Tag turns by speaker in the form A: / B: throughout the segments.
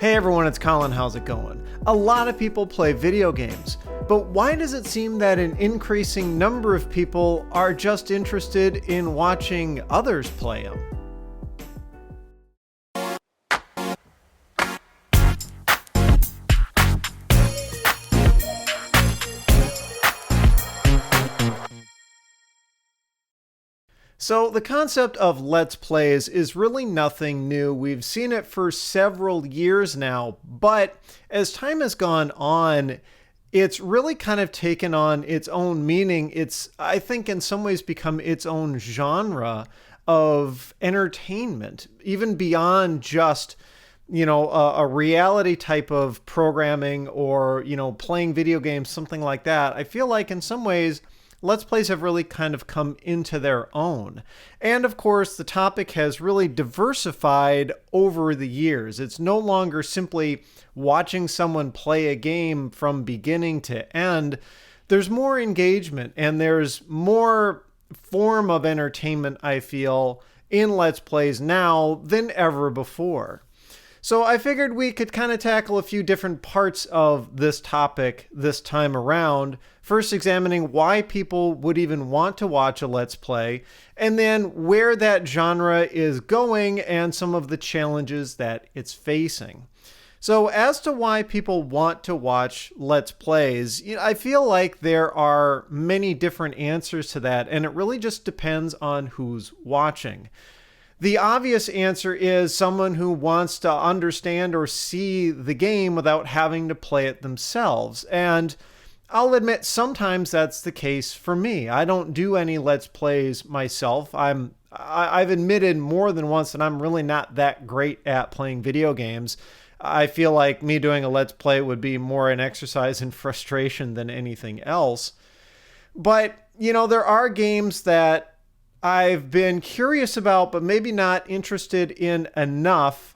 A: Hey everyone, it's Colin. How's it going? A lot of people play video games, but why does it seem that an increasing number of people are just interested in watching others play them? So the concept of Let's Plays is really nothing new. We've seen it for several years now, but as time has gone on, it's really kind of taken on its own meaning. It's, I think, in some ways become its own genre of entertainment, even beyond just, a reality type of programming or, playing video games, something like that. I feel like in some ways, Let's Plays have really kind of come into their own. And of course, the topic has really diversified over the years. It's no longer simply watching someone play a game from beginning to end. There's more engagement and there's more form of entertainment, I feel, in Let's Plays now than ever before. So I figured we could kind of tackle a few different parts of this topic this time around. First, examining why people would even want to watch a Let's Play, and then where that genre is going and some of the challenges that it's facing. So as to why people want to watch Let's Plays, I feel like there are many different answers to that, and it really just depends on who's watching. The obvious answer is someone who wants to understand or see the game without having to play it themselves. And I'll admit sometimes that's the case for me. I don't do any Let's Plays myself. I've admitted more than once that I'm really not that great at playing video games. I feel like me doing a Let's Play would be more an exercise in frustration than anything else. But, there are games that I've been curious about, but maybe not interested in enough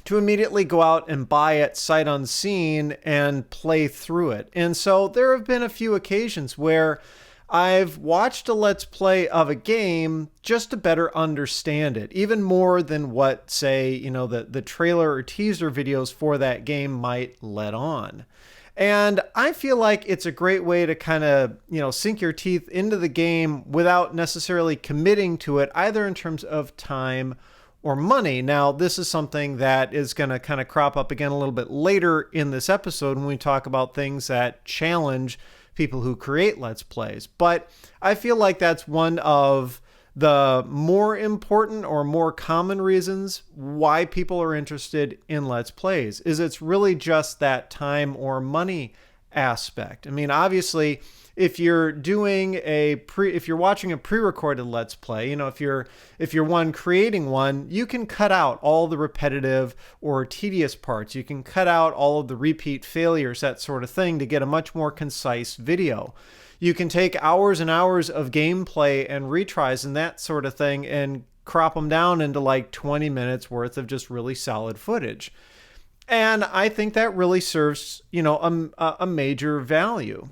A: to immediately go out and buy it sight unseen and play through it. And so there have been a few occasions where I've watched a Let's Play of a game just to better understand it, even more than what, say, the trailer or teaser videos for that game might let on. And I feel like it's a great way to kind of, sink your teeth into the game without necessarily committing to it, either in terms of time or money. Now, this is something that is going to kind of crop up again a little bit later in this episode when we talk about things that challenge people who create Let's Plays. But I feel like that's one of the more important or more common reasons why people are interested in Let's Plays is it's really just that time or money aspect. I mean, obviously, if you're doing if you're watching a pre-recorded Let's Play, if you're one creating one, you can cut out all the repetitive or tedious parts. You can cut out all of the repeat failures, that sort of thing, to get a much more concise video. You can take hours and hours of gameplay and retries and that sort of thing and crop them down into like 20 minutes worth of just really solid footage. And I think that really serves, a major value.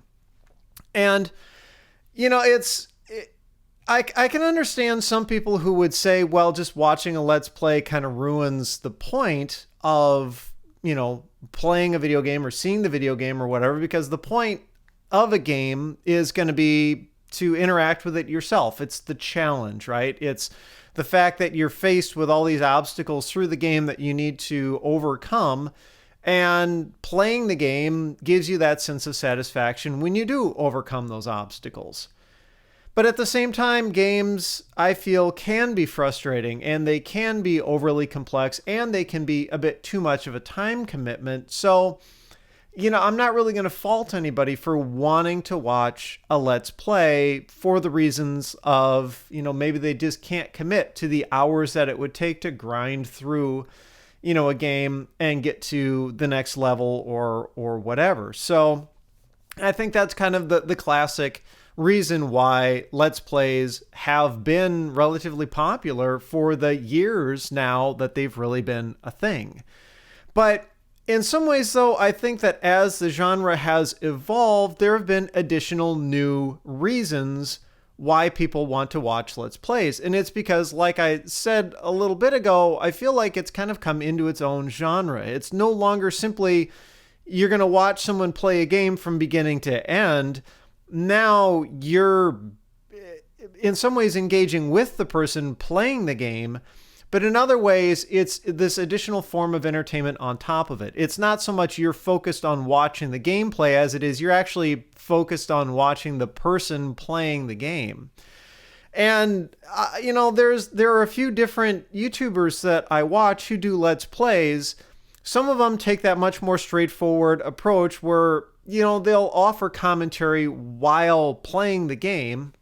A: And, I can understand some people who would say, well, just watching a Let's Play kind of ruins the point of, playing a video game or seeing the video game or whatever, because the point of a game is going to be to interact with it yourself. It's the challenge, right? It's the fact that you're faced with all these obstacles through the game that you need to overcome, and playing the game gives you that sense of satisfaction when you do overcome those obstacles. But at the same time, games, I feel, can be frustrating, and they can be overly complex, and they can be a bit too much of a time commitment. So, I'm not really going to fault anybody for wanting to watch a Let's Play for the reasons of, maybe they just can't commit to the hours that it would take to grind through, a game and get to the next level or whatever. So I think that's kind of the classic reason why Let's Plays have been relatively popular for the years now that they've really been a thing. But in some ways, though, I think that as the genre has evolved, there have been additional new reasons why people want to watch Let's Plays. And it's because, like I said a little bit ago, I feel like it's kind of come into its own genre. It's no longer simply you're going to watch someone play a game from beginning to end. Now you're in some ways engaging with the person playing the game, but in other ways, it's this additional form of entertainment on top of it. It's not so much you're focused on watching the gameplay as it is you're actually focused on watching the person playing the game. And, there are a few different YouTubers that I watch who do Let's Plays. Some of them take that much more straightforward approach where, they'll offer commentary while playing the game.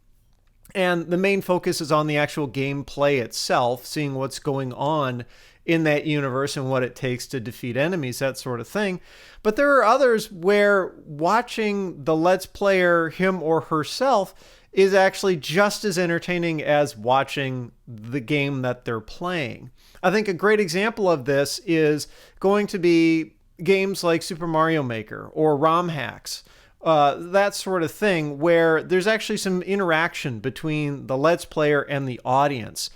A: And the main focus is on the actual gameplay itself, seeing what's going on in that universe and what it takes to defeat enemies, that sort of thing. But there are others where watching the Let's Player, him or herself, is actually just as entertaining as watching the game that they're playing. I think a great example of this is going to be games like Super Mario Maker or ROM hacks. That sort of thing, where there's actually some interaction between the Let's Player and the audience.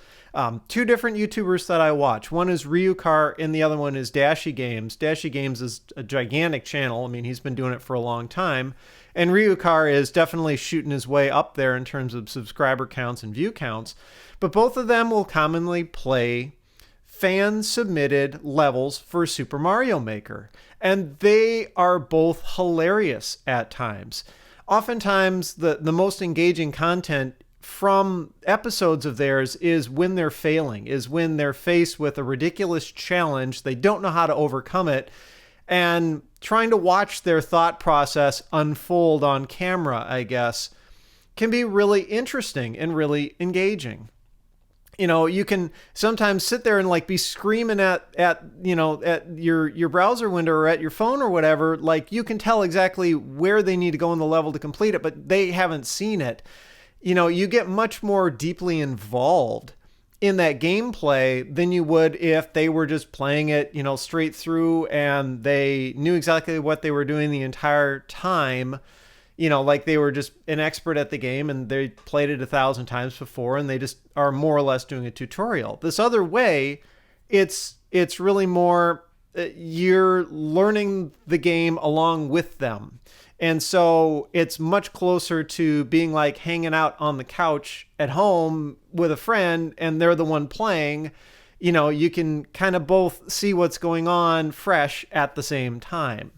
A: Two different YouTubers that I watch. One is Ryukar and the other one is Dashi Games. Dashi Games is a gigantic channel. I mean, he's been doing it for a long time. And Ryukar is definitely shooting his way up there in terms of subscriber counts and view counts. But both of them will commonly play fan-submitted levels for Super Mario Maker. And they are both hilarious at times. Oftentimes, the most engaging content from episodes of theirs is when they're failing, is when they're faced with a ridiculous challenge, they don't know how to overcome it, and trying to watch their thought process unfold on camera, I guess, can be really interesting and really engaging. You can sometimes sit there and be screaming at your browser window or at your phone or whatever. You can tell exactly where they need to go in the level to complete it, but they haven't seen it. You get much more deeply involved in that gameplay than you would if they were just playing it, straight through and they knew exactly what they were doing the entire time. They were just an expert at the game and they played it 1,000 times before and they just are more or less doing a tutorial. This other way, it's really more you're learning the game along with them. And so it's much closer to being like hanging out on the couch at home with a friend and they're the one playing. You can kind of both see what's going on fresh at the same time.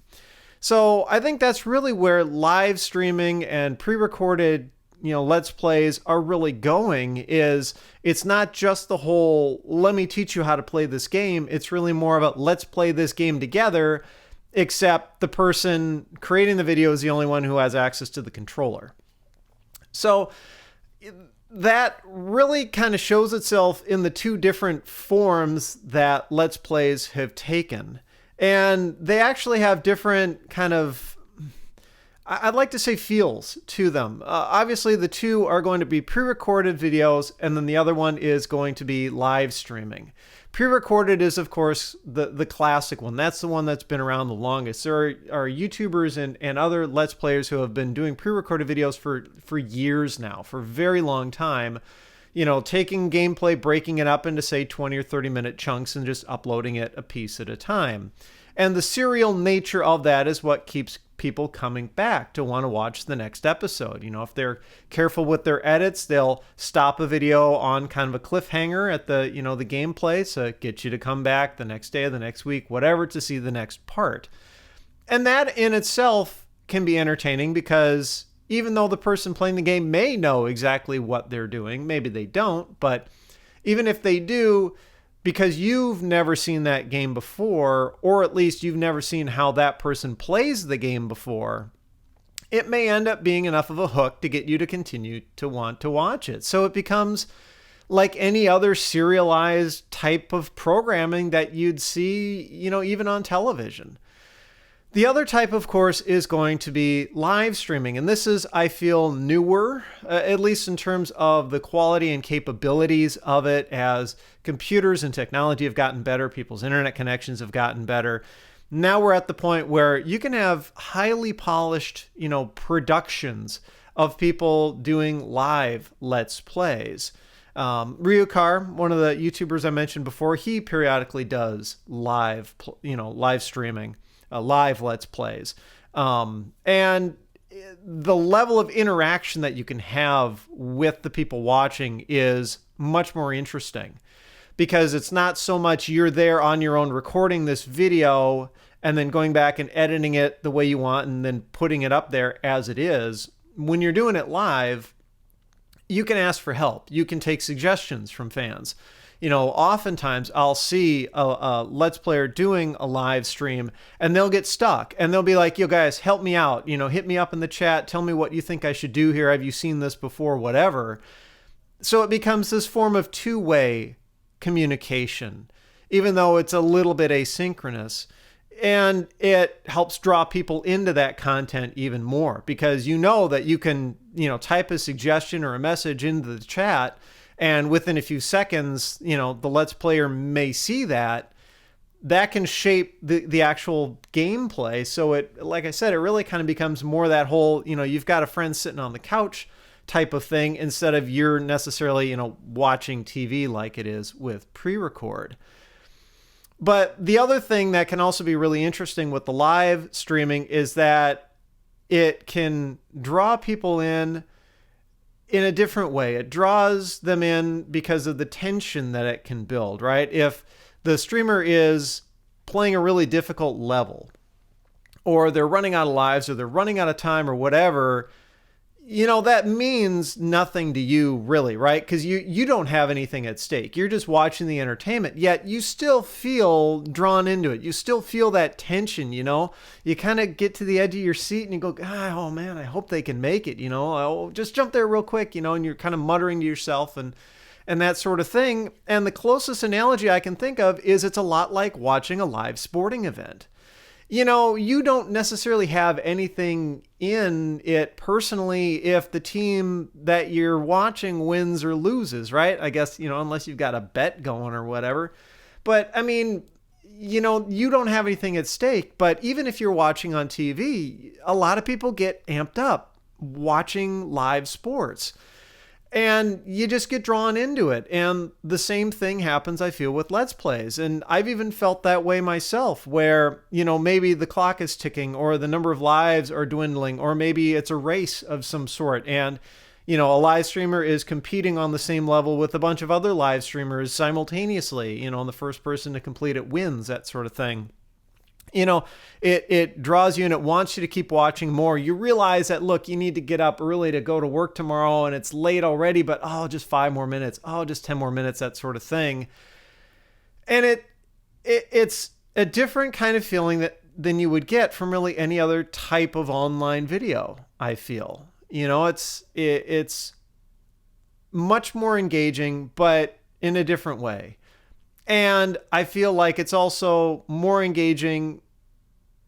A: So I think that's really where live streaming and pre-recorded, Let's Plays are really going. Is it's not just the whole, let me teach you how to play this game. It's really more about let's play this game together, except the person creating the video is the only one who has access to the controller. So that really kind of shows itself in the two different forms that Let's Plays have taken. And they actually have different kind of, I'd like to say, feels to them. Obviously, the two are going to be pre-recorded videos, and then the other one is going to be live streaming. Pre-recorded is, of course, the classic one. That's the one that's been around the longest. There are YouTubers and other Let's Players who have been doing pre-recorded videos for years now, for a very long time. Taking gameplay, breaking it up into, say, 20 or 30-minute chunks and just uploading it a piece at a time. And the serial nature of that is what keeps people coming back to want to watch the next episode. If they're careful with their edits, they'll stop a video on kind of a cliffhanger at the gameplay, so it gets you to come back the next day or the next week, whatever, to see the next part. And that in itself can be entertaining because even though the person playing the game may know exactly what they're doing, maybe they don't, but even if they do, because you've never seen that game before, or at least you've never seen how that person plays the game before, it may end up being enough of a hook to get you to continue to want to watch it. So it becomes like any other serialized type of programming that you'd see, even on television. The other type, of course, is going to be live streaming. And this is, I feel, newer, at least in terms of the quality and capabilities of it, as computers and technology have gotten better, people's internet connections have gotten better. Now we're at the point where you can have highly polished, productions of people doing live Let's Plays. Ryukar, one of the YouTubers I mentioned before, he periodically does live streaming, live Let's Plays. And the level of interaction that you can have with the people watching is much more interesting, because it's not so much you're there on your own recording this video and then going back and editing it the way you want and then putting it up there as it is. When you're doing it live, you can ask for help. You can take suggestions from fans. Oftentimes I'll see a Let's Player doing a live stream and they'll get stuck and they'll be like, yo guys, help me out. Hit me up in the chat. Tell me what you think I should do here. Have you seen this before? Whatever. So it becomes this form of two-way communication, even though it's a little bit asynchronous. And it helps draw people into that content even more, because that you can, type a suggestion or a message into the chat, and within a few seconds, the Let's Player may see that. That can shape the actual gameplay. So it, like I said, it really kind of becomes more that whole, you've got a friend sitting on the couch type of thing, instead of you're necessarily, watching TV like it is with pre-record. But the other thing that can also be really interesting with the live streaming is that it can draw people in a different way. It draws them in because of the tension that it can build, right? If the streamer is playing a really difficult level, or they're running out of lives, or they're running out of time, or whatever, that means nothing to you really, right? Because you don't have anything at stake. You're just watching the entertainment, yet you still feel drawn into it. You still feel that tension, You kind of get to the edge of your seat and you go, oh man, I hope they can make it, I'll just jump there real quick, and you're kind of muttering to yourself and that sort of thing. And the closest analogy I can think of is it's a lot like watching a live sporting event. You don't necessarily have anything in it personally if the team that you're watching wins or loses, right? I guess, unless you've got a bet going or whatever. But I mean, you don't have anything at stake. But even if you're watching on TV, a lot of people get amped up watching live sports. And you just get drawn into it. And the same thing happens, I feel, with Let's Plays. And I've even felt that way myself, where, maybe the clock is ticking, or the number of lives are dwindling, or maybe it's a race of some sort. And, a live streamer is competing on the same level with a bunch of other live streamers simultaneously, and the first person to complete it wins, that sort of thing. It draws you and it wants you to keep watching more. You realize that, look, you need to get up early to go to work tomorrow and it's late already, but just 5 more minutes. Just 10 more minutes, that sort of thing. And it's a different kind of feeling than you would get from really any other type of online video, I feel. It's much more engaging, but in a different way. And I feel like it's also more engaging.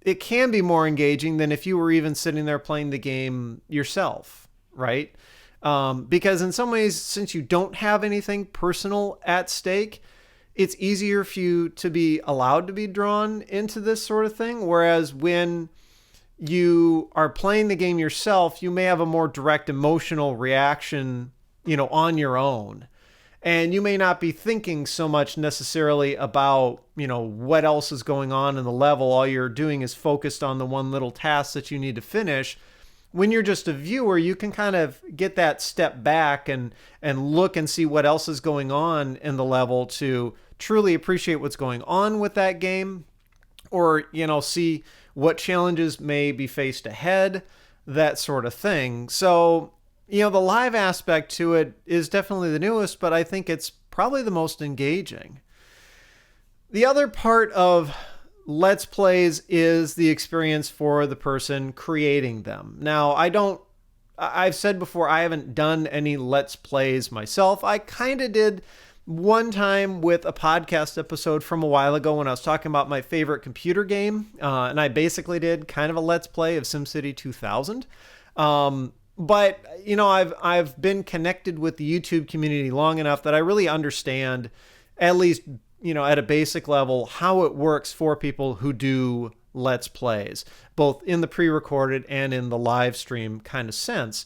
A: It can be more engaging than if you were even sitting there playing the game yourself, right? Because in some ways, since you don't have anything personal at stake, it's easier for you to be allowed to be drawn into this sort of thing. Whereas when you are playing the game yourself, you may have a more direct emotional reaction, on your own. And you may not be thinking so much necessarily about, what else is going on in the level. All you're doing is focused on the one little task that you need to finish. When you're just a viewer, you can kind of get that step back and look and see what else is going on in the level to truly appreciate what's going on with that game, or, see what challenges may be faced ahead, that sort of thing. So, the live aspect to it is definitely the newest, but I think it's probably the most engaging. The other part of Let's Plays is the experience for the person creating them. Now, I've said before, I haven't done any Let's Plays myself. I kind of did one time with a podcast episode from a while ago when I was talking about my favorite computer game. And I basically did kind of a Let's Play of SimCity 2000. But, I've been connected with the YouTube community long enough that I really understand, at least, at a basic level, how it works for people who do Let's Plays, both in the pre-recorded and in the live stream kind of sense.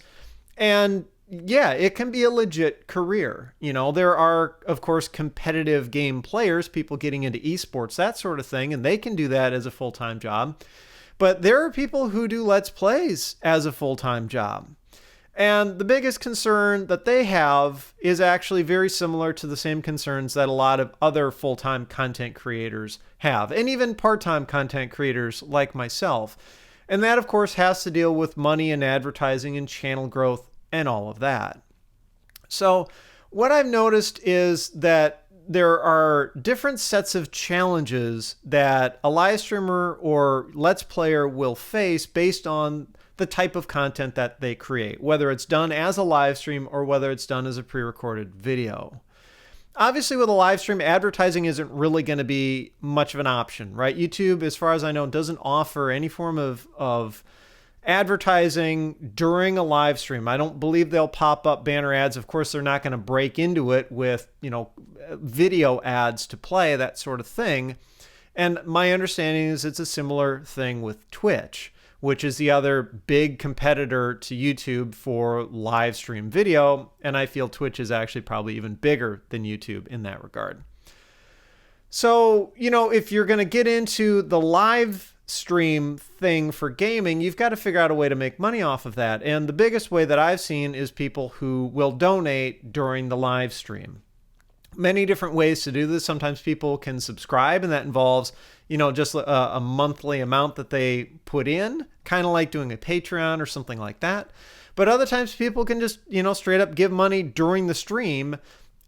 A: And yeah, it can be a legit career. There are, of course, competitive game players, people getting into esports, that sort of thing, and they can do that as a full-time job. But there are people who do Let's Plays as a full-time job. And the biggest concern that they have is actually very similar to the same concerns that a lot of other full-time content creators have, and even part-time content creators like myself. And that, of course, has to deal with money and advertising and channel growth and all of that. So what I've noticed is that there are different sets of challenges that a live streamer or Let's Player will face based on the type of content that they create, whether it's done as a live stream or whether it's done as a pre-recorded video. Obviously, with a live stream, advertising isn't really going to be much of an option, right? YouTube, as far as I know, doesn't offer any form of advertising during a live stream. I don't believe they'll pop up banner ads. Of course, they're not going to break into it with, video ads to play, that sort of thing. And my understanding is it's a similar thing with Twitch, which is the other big competitor to YouTube for live stream video. And I feel Twitch is actually probably even bigger than YouTube in that regard. So, if you're going to get into the live stream thing for gaming, you've got to figure out a way to make money off of that. And the biggest way that I've seen is people who will donate during the live stream. Many different ways to do this. Sometimes people can subscribe, and that involves, just a monthly amount that they put in, kind of like doing a Patreon or something like that. But other times people can just, straight up give money during the stream.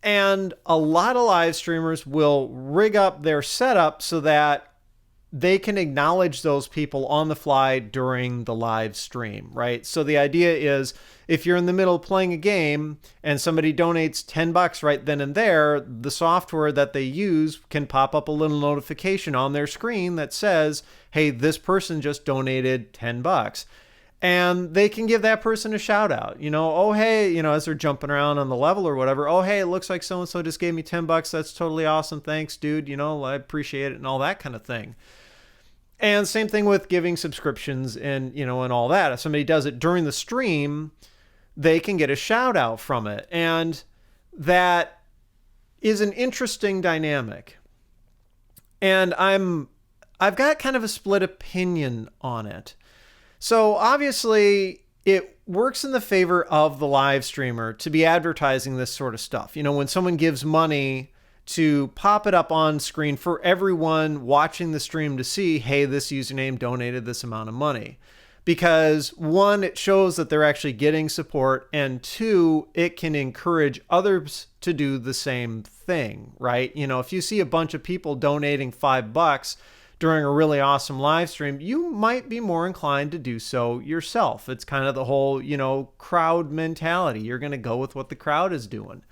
A: And a lot of live streamers will rig up their setup so that they can acknowledge those people on the fly during the live stream, right? So the idea is, if you're in the middle of playing a game and somebody donates $10 right then and there, the software that they use can pop up a little notification on their screen that says, hey, this person just donated $10. And they can give that person a shout out, oh, hey, as they're jumping around on the level or whatever. Oh, hey, it looks like so-and-so just gave me $10. That's totally awesome. Thanks, dude. I appreciate it and all that kind of thing. And same thing with giving subscriptions and, and all that. If somebody does it during the stream, they can get a shout out from it. And that is an interesting dynamic. And I've got kind of a split opinion on it. So obviously it works in the favor of the live streamer to be advertising this sort of stuff. When someone gives money to pop it up on screen for everyone watching the stream to see, hey, this username donated this amount of money. Because one, it shows that they're actually getting support, and two, it can encourage others to do the same thing, right? If you see a bunch of people donating $5 during a really awesome live stream, you might be more inclined to do so yourself. It's kind of the whole, crowd mentality. You're going to go with what the crowd is doing.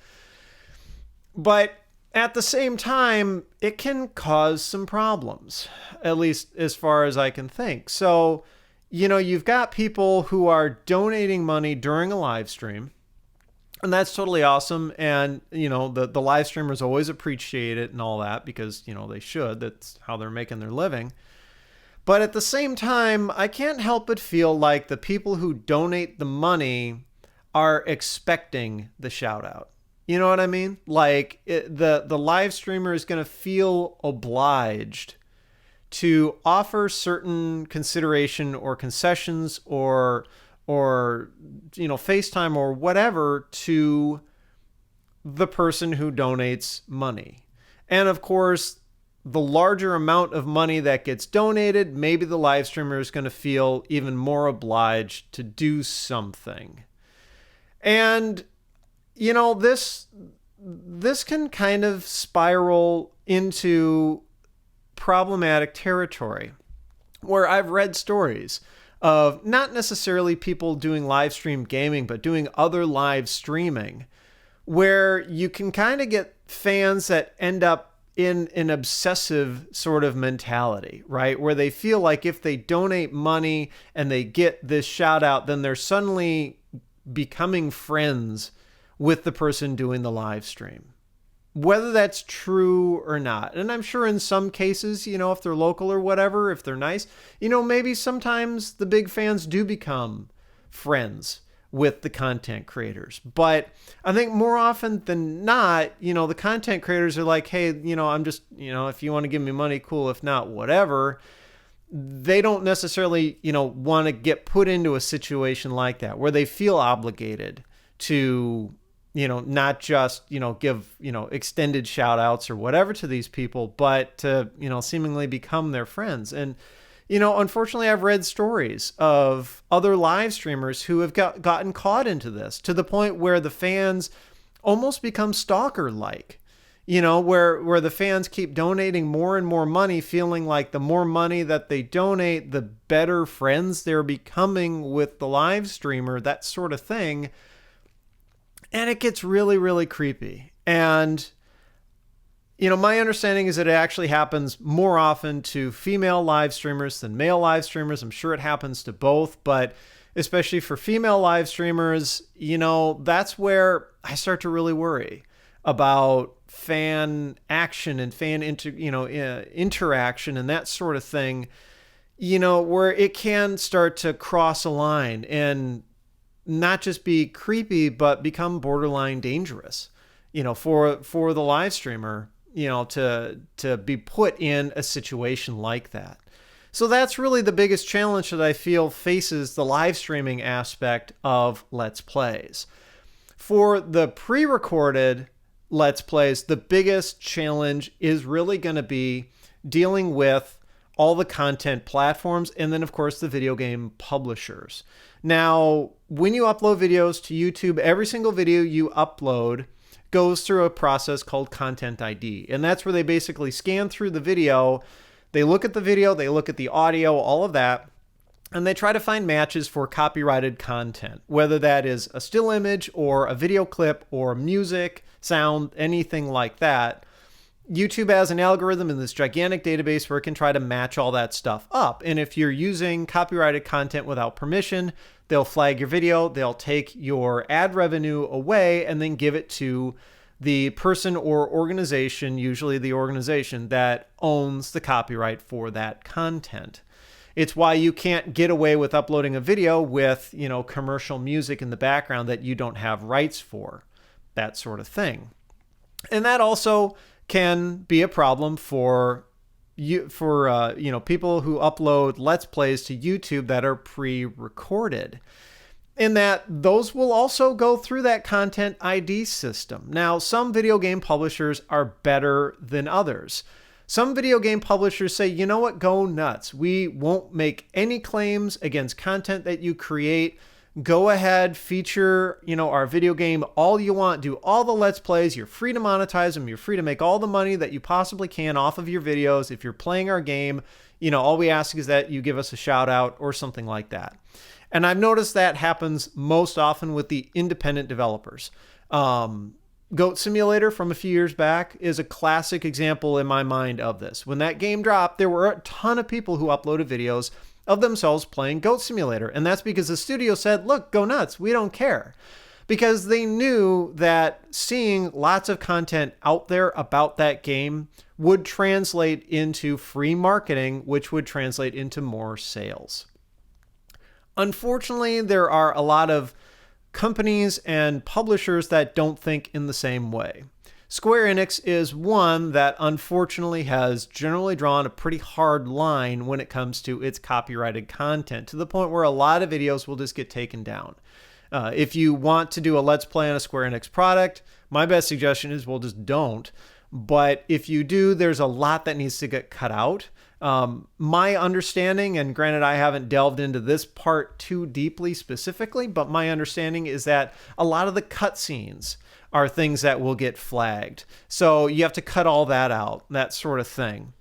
A: But at the same time, it can cause some problems, at least as far as I can think. So, you've got people who are donating money during a live stream, and that's totally awesome. And, the live streamers always appreciate it and all that because, they should. That's how they're making their living. But at the same time, I can't help but feel like the people who donate the money are expecting the shout out. You know what I mean? Like the live streamer is going to feel obliged to offer certain consideration or concessions or FaceTime or whatever to the person who donates money. And of course, the larger amount of money that gets donated, maybe the live streamer is going to feel even more obliged to do something. And this can kind of spiral into problematic territory where I've read stories of not necessarily people doing live stream gaming, but doing other live streaming where you can kind of get fans that end up in an obsessive sort of mentality, right? Where they feel like if they donate money and they get this shout out, then they're suddenly becoming friends with the person doing the live stream, whether that's true or not. And I'm sure in some cases, if they're local or whatever, if they're nice, maybe sometimes the big fans do become friends with the content creators. But I think more often than not, the content creators are like, hey, I'm just, if you want to give me money, cool. If not, whatever. They don't necessarily, want to get put into a situation like that where they feel obligated to, not just, give, extended shout outs or whatever to these people, but to, seemingly become their friends. And, unfortunately, I've read stories of other live streamers who have gotten caught into this to the point where the fans almost become stalker-like. Where the fans keep donating more and more money, feeling like the more money that they donate, the better friends they're becoming with the live streamer, that sort of thing. And it gets really, really creepy. And, my understanding is that it actually happens more often to female live streamers than male live streamers. I'm sure it happens to both, but especially for female live streamers, that's where I start to really worry about fan action and fan interaction and that sort of thing, where it can start to cross a line and not just be creepy, but become borderline dangerous, for the live streamer, to be put in a situation like that. So that's really the biggest challenge that I feel faces the live streaming aspect of Let's Plays. For the pre-recorded Let's Plays, the biggest challenge is really going to be dealing with all the content platforms and then, of course, the video game publishers. Now, when you upload videos to YouTube, every single video you upload goes through a process called Content ID. And that's where they basically scan through the video. They look at the video, they look at the audio, all of that, and they try to find matches for copyrighted content, whether that is a still image or a video clip or music, sound, anything like that. YouTube has an algorithm in this gigantic database where it can try to match all that stuff up. And if you're using copyrighted content without permission, they'll flag your video, they'll take your ad revenue away, and then give it to the person or organization, usually the organization that owns the copyright for that content. It's why you can't get away with uploading a video with, commercial music in the background that you don't have rights for, that sort of thing. And that also can be a problem for people who upload Let's Plays to YouTube that are pre-recorded, in that those will also go through that Content ID system. Now, some video game publishers are better than others. Some video game publishers say, you know what, go nuts. We won't make any claims against content that you create. Go ahead, feature, our video game all you want, do all the Let's Plays. You're free to monetize them. You're free to make all the money that you possibly can off of your videos. If you're playing our game, all we ask is that you give us a shout out or something like that. And I've noticed that happens most often with the independent developers. Goat Simulator from a few years back is a classic example in my mind of this. When that game dropped, there were a ton of people who uploaded videos of themselves playing Goat Simulator. And that's because the studio said, look, go nuts. We don't care. Because they knew that seeing lots of content out there about that game would translate into free marketing, which would translate into more sales. Unfortunately, there are a lot of companies and publishers that don't think in the same way. Square Enix is one that unfortunately has generally drawn a pretty hard line when it comes to its copyrighted content, to the point where a lot of videos will just get taken down. If you want to do a Let's Play on a Square Enix product, my best suggestion is, well, just don't. But if you do, there's a lot that needs to get cut out. My understanding, and granted I haven't delved into this part too deeply specifically, but my understanding is that a lot of the cutscenes are things that will get flagged. So you have to cut all that out, that sort of thing.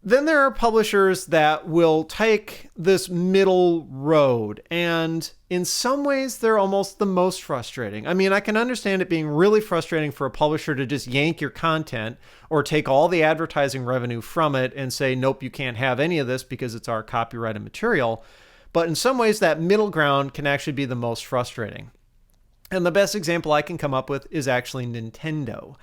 A: Then there are publishers that will take this middle road, and in some ways they're almost the most frustrating. I mean, I can understand it being really frustrating for a publisher to just yank your content or take all the advertising revenue from it and say, nope, you can't have any of this because it's our copyrighted material. But in some ways that middle ground can actually be the most frustrating. And the best example I can come up with is actually Nintendo.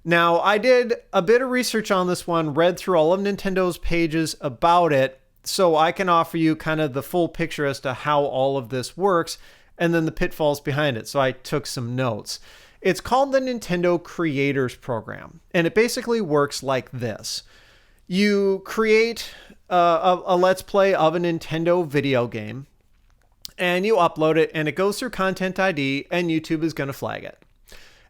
A: Now, I did a bit of research on this one, read through all of Nintendo's pages about it, so I can offer you kind of the full picture as to how all of this works. and then the pitfalls behind it. So I took some notes. It's called the Nintendo Creators Program, and it basically works like this. You create a Let's Play of a Nintendo video game, and you upload it, and it goes through Content ID, and YouTube is going to flag it.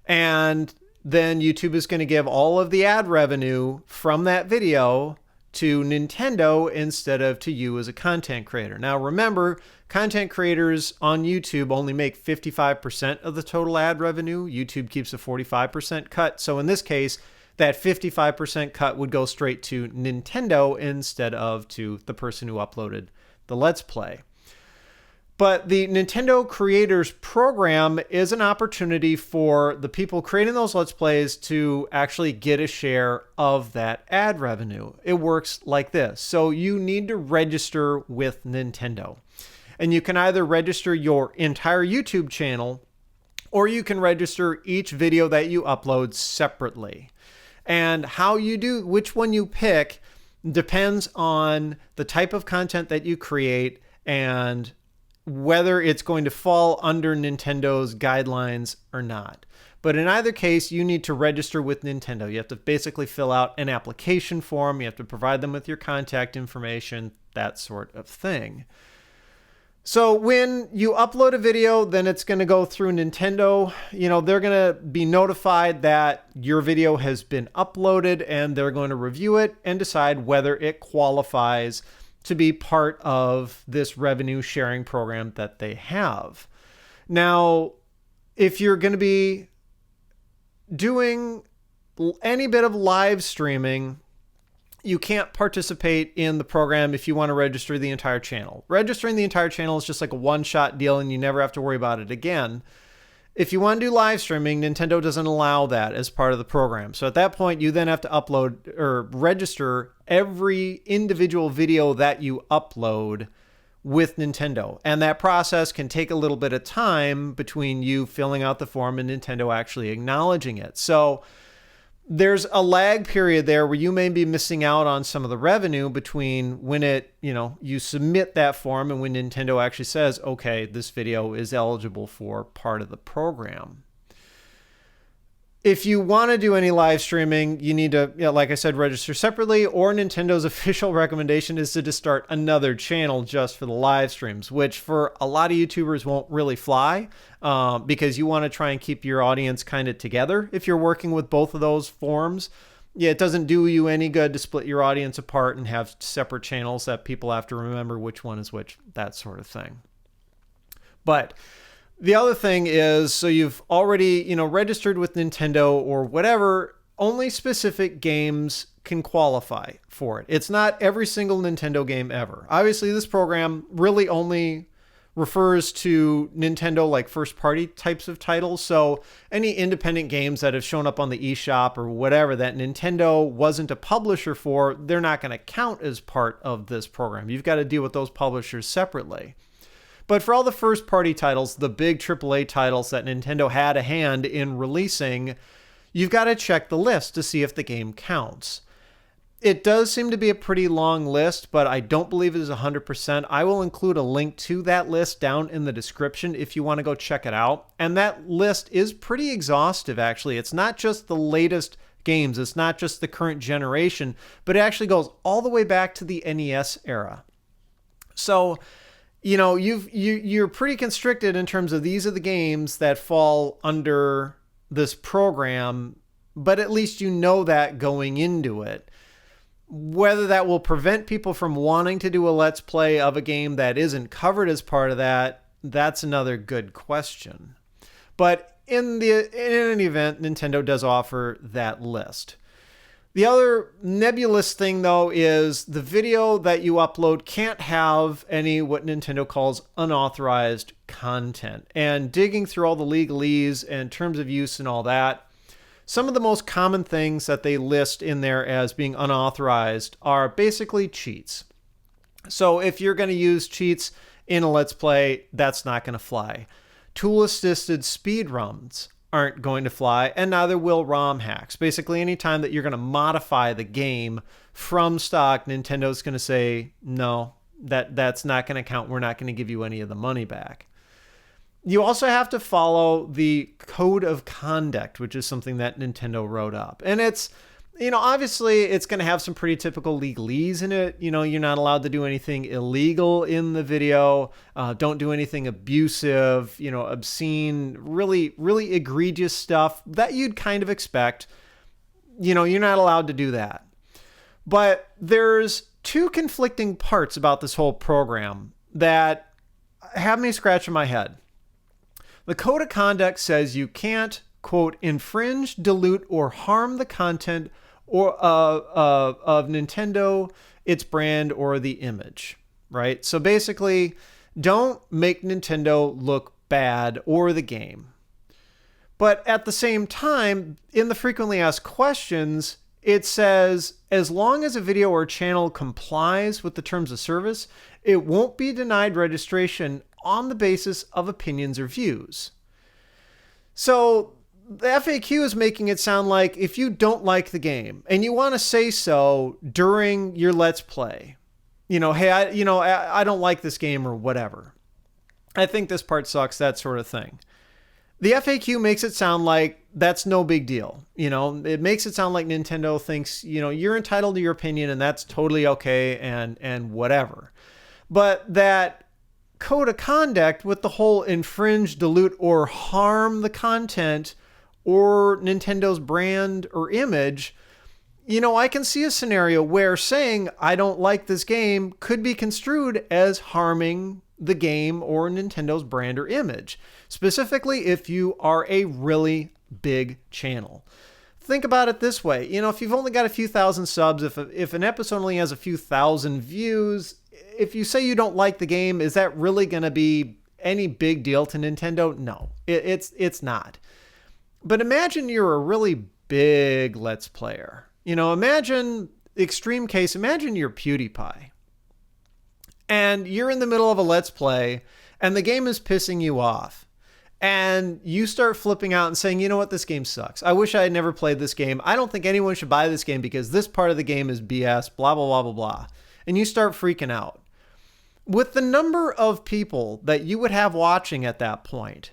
A: And then YouTube is going to give all of the ad revenue from that video to Nintendo instead of to you as a content creator. Now remember, content creators on YouTube only make 55% of the total ad revenue. YouTube keeps a 45% cut. So in this case, that 55% cut would go straight to Nintendo instead of to the person who uploaded the Let's Play. But the Nintendo Creators Program is an opportunity for the people creating those Let's Plays to actually get a share of that ad revenue. It works like this. So you need to register with Nintendo. And you can either register your entire YouTube channel, or you can register each video that you upload separately. And how you do, which one you pick, depends on the type of content that you create and whether it's going to fall under Nintendo's guidelines or not. But in either case, you need to register with Nintendo. You have to basically fill out an application form. You have to provide them with your contact information, that sort of thing. So when you upload a video, then it's going to go through Nintendo. You know, they're going to be notified that your video has been uploaded, and they're going to review it and decide whether it qualifies to be part of this revenue sharing program that they have. Now, if you're going to be doing any bit of live streaming, you can't participate in the program if you want to register the entire channel. Registering the entire channel is just like a one-shot deal, and you never have to worry about it again. If you want to do live streaming, Nintendo doesn't allow that as part of the program. So at that point, you then have to upload or register every individual video that you upload with Nintendo. And that process can take a little bit of time between you filling out the form and Nintendo actually acknowledging it. So there's a lag period there where you may be missing out on some of the revenue between when you submit that form and when Nintendo actually says, okay, this video is eligible for part of the program. If you want to do any live streaming, you need to, like I said, register separately, or Nintendo's official recommendation is to just start another channel just for the live streams, which for a lot of YouTubers won't really fly because you want to try and keep your audience kind of together. If you're working with both of those forms, it doesn't do you any good to split your audience apart and have separate channels that people have to remember which one is which, that sort of thing. But the other thing is, so you've already, registered with Nintendo or whatever, only specific games can qualify for it. It's not every single Nintendo game ever. Obviously, this program really only refers to Nintendo, like first-party types of titles. So any independent games that have shown up on the eShop or whatever that Nintendo wasn't a publisher for, they're not going to count as part of this program. You've got to deal with those publishers separately. But for all the first-party titles, the big AAA titles that Nintendo had a hand in releasing, you've got to check the list to see if the game counts. It does seem to be a pretty long list, but I don't believe it is 100%. I will include a link to that list down in the description if you want to go check it out. And that list is pretty exhaustive, actually. It's not just the latest games. It's not just the current generation, but it actually goes all the way back to the NES era. So you're pretty constricted in terms of these are the games that fall under this program, but at least you know that going into it. Whether that will prevent people from wanting to do a Let's Play of a game that isn't covered as part of that, that's another good question. But in any event, Nintendo does offer that list. The other nebulous thing, though, is the video that you upload can't have any what Nintendo calls unauthorized content. And digging through all the legalese and terms of use and all that, some of the most common things that they list in there as being unauthorized are basically cheats. So if you're going to use cheats in a Let's Play, that's not going to fly. Tool-assisted speedruns aren't going to fly, and neither will ROM hacks. Basically, anytime that you're going to modify the game from stock, Nintendo's going to say, no, that's not going to count. We're not going to give you any of the money back. You also have to follow the code of conduct, which is something that Nintendo wrote up. And it's, obviously it's going to have some pretty typical legalese in it. You're not allowed to do anything illegal in the video. Don't do anything abusive, obscene, really, really egregious stuff that you'd kind of expect. You're not allowed to do that. But there's two conflicting parts about this whole program that have me scratching my head. The code of conduct says you can't, quote, infringe, dilute, or harm the content or of Nintendo, its brand, or the image, right? So basically, don't make Nintendo look bad or the game. But at the same time, in the frequently asked questions, it says, as long as a video or channel complies with the terms of service, it won't be denied registration on the basis of opinions or views. So the FAQ is making it sound like if you don't like the game and you want to say so during your Let's Play, hey, I don't like this game or whatever. I think this part sucks, that sort of thing. The FAQ makes it sound like that's no big deal. It makes it sound like Nintendo thinks, you're entitled to your opinion and that's totally okay and whatever. But that code of conduct with the whole infringe, dilute, or harm the content or Nintendo's brand or image, I can see a scenario where saying I don't like this game could be construed as harming the game or Nintendo's brand or image, specifically if you are a really big channel. Think about it this way. If you've only got a few thousand subs, if an episode only has a few thousand views, if you say you don't like the game, is that really going to be any big deal to Nintendo? No, it's not. But imagine you're a really big Let's Player. Imagine, extreme case, imagine you're PewDiePie. And you're in the middle of a Let's Play, and the game is pissing you off. And you start flipping out and saying, you know what, this game sucks. I wish I had never played this game. I don't think anyone should buy this game because this part of the game is BS, blah, blah, blah, blah, blah. And you start freaking out. With the number of people that you would have watching at that point,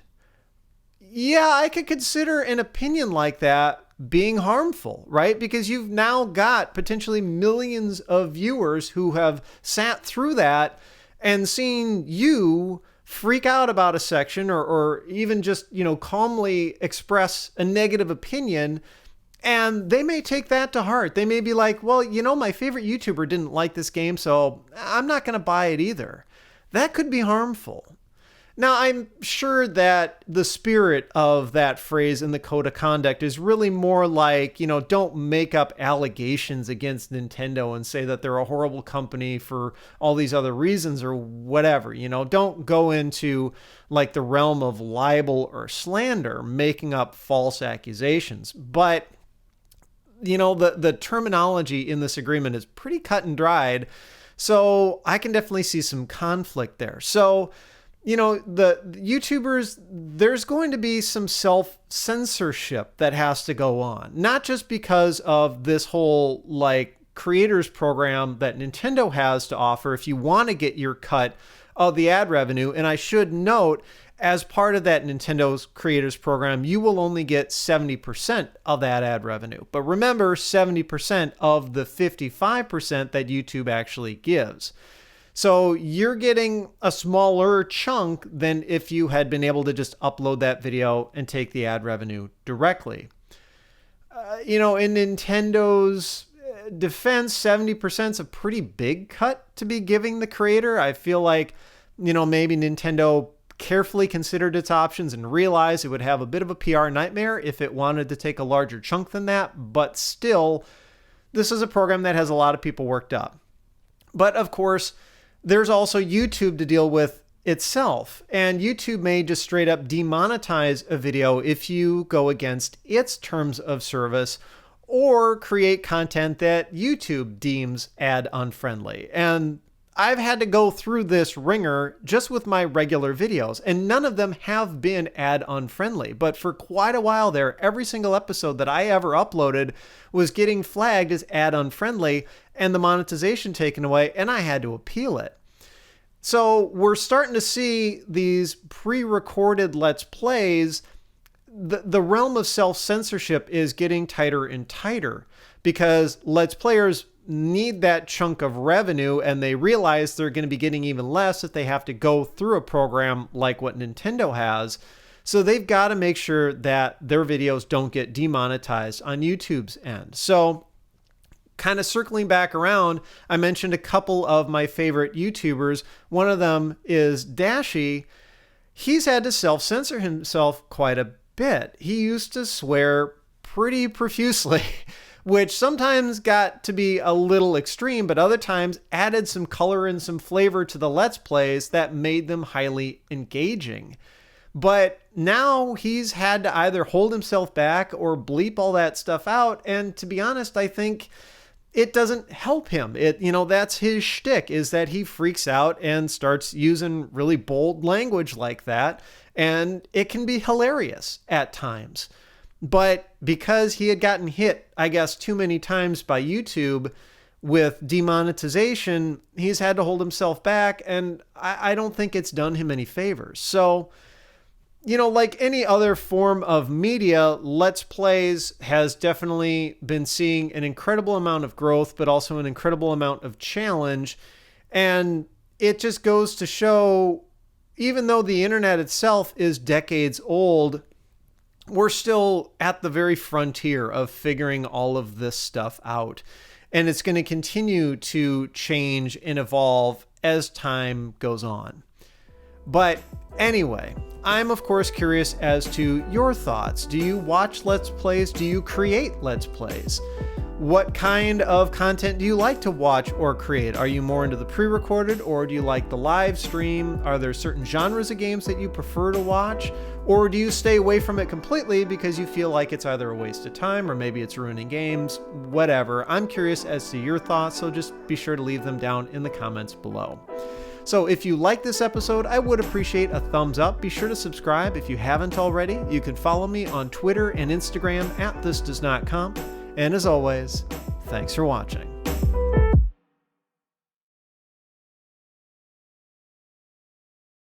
A: yeah, I could consider an opinion like that being harmful, right? Because you've now got potentially millions of viewers who have sat through that and seen you freak out about a section or even just, calmly express a negative opinion. And they may take that to heart. They may be like, well, my favorite YouTuber didn't like this game, so I'm not going to buy it either. That could be harmful. Now, I'm sure that the spirit of that phrase in the code of conduct is really more like, don't make up allegations against Nintendo and say that they're a horrible company for all these other reasons or whatever. Don't go into like the realm of libel or slander, making up false accusations. But the terminology in this agreement is pretty cut and dried. So I can definitely see some conflict there. So, the YouTubers, there's going to be some self-censorship that has to go on. Not just because of this whole creators program that Nintendo has to offer if you want to get your cut of the ad revenue. And I should note, as part of that Nintendo's creators program, you will only get 70% of that ad revenue. But remember, 70% of the 55% that YouTube actually gives. So you're getting a smaller chunk than if you had been able to just upload that video and take the ad revenue directly. In Nintendo's defense, 70% is a pretty big cut to be giving the creator. I feel like, maybe Nintendo carefully considered its options and realized it would have a bit of a PR nightmare if it wanted to take a larger chunk than that. But still, this is a program that has a lot of people worked up. But of course, there's also YouTube to deal with itself. And YouTube may just straight up demonetize a video if you go against its terms of service or create content that YouTube deems ad unfriendly. And I've had to go through this ringer just with my regular videos, and none of them have been ad unfriendly. But for quite a while there, every single episode that I ever uploaded was getting flagged as ad unfriendly and the monetization taken away, and I had to appeal it. So we're starting to see these pre-recorded Let's Plays. The realm of self-censorship is getting tighter and tighter because Let's Players need that chunk of revenue, and they realize they're going to be getting even less if they have to go through a program like what Nintendo has. So they've got to make sure that their videos don't get demonetized on YouTube's end. So kind of circling back around, I mentioned a couple of my favorite YouTubers. One of them is Dashi. He's had to self-censor himself quite a bit. He used to swear pretty profusely, which sometimes got to be a little extreme, but other times added some color and some flavor to the Let's Plays that made them highly engaging. But now he's had to either hold himself back or bleep all that stuff out. And to be honest, I think it doesn't help him. That's his shtick, is that he freaks out and starts using really bold language like that. And it can be hilarious at times. But because he had gotten hit, I guess, too many times by YouTube with demonetization, he's had to hold himself back. And I don't think it's done him any favors. So, like any other form of media, Let's Plays has definitely been seeing an incredible amount of growth, but also an incredible amount of challenge. And it just goes to show, even though the internet itself is decades old, we're still at the very frontier of figuring all of this stuff out. And it's going to continue to change and evolve as time goes on. But anyway, I'm of course curious as to your thoughts. Do you watch Let's Plays? Do you create Let's Plays? What kind of content do you like to watch or create? Are you more into the pre-recorded, or do you like the live stream? Are there certain genres of games that you prefer to watch? Or do you stay away from it completely because you feel like it's either a waste of time or maybe it's ruining games? Whatever. I'm curious as to your thoughts, so just be sure to leave them down in the comments below. So if you like this episode, I would appreciate a thumbs up. Be sure to subscribe if you haven't already. You can follow me on Twitter and Instagram at thisdoesnotcomp. And as always, thanks for watching.